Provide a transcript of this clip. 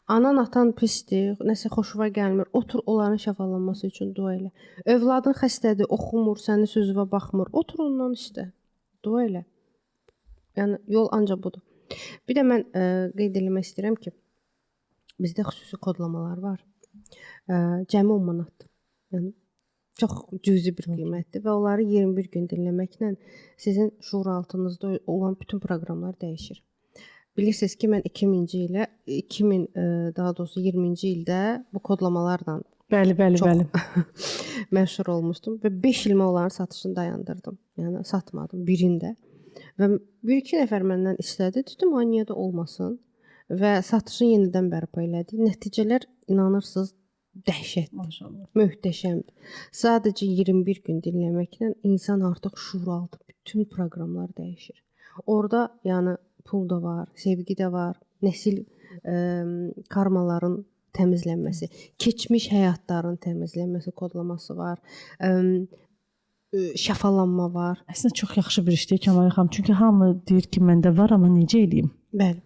Anan atan pisdir, nəsə xoşuna gəlmir. Otur onların şəfalanması üçün dua elə. Övladın xəstədir, oxumur, sənin sözünə baxmır. Otur ondan istə. Dua elə. Yəni yol ancaq budur. Bir də mən qeyd etmək istəyirəm ki, bizdə xüsusi kodlamalar var. Cəmi 10 manatdır. Yəni çox cüzi bir qiymətdir və onları 21 gün dinləməklə sizin şuuraltınızda olan bütün proqramlar dəyişir. Bilirsiniz ki, mən 2020-ci ildə bu kodlamalarla Bəli. məşhur olmuşdum və 5 il mən onların satışını dayandırdım. Yəni satmadım birində. Və bir-iki nəfər məndən istədi, dedim, "Ay niyə də olmasın?" Və satışını yenidən bərpa elədik. Nəticələr inanırsınız dəhşətdir. Maşallah. Möhtəşəmdir. Sadəcə 21 gün dinləməklə insan artıq şuuraltı bütün proqramlar dəyişir. Orada yəni pul da var, sevgi də var, nəsil karmaların təmizlənməsi, keçmiş həyatların təmizlənməsi kodlaması var. Şəfalanma var. Əslində çox yaxşı bir işdir Kəmal xanım. Çünki hamı deyir ki, məndə var, amma necə edeyim? Bəli.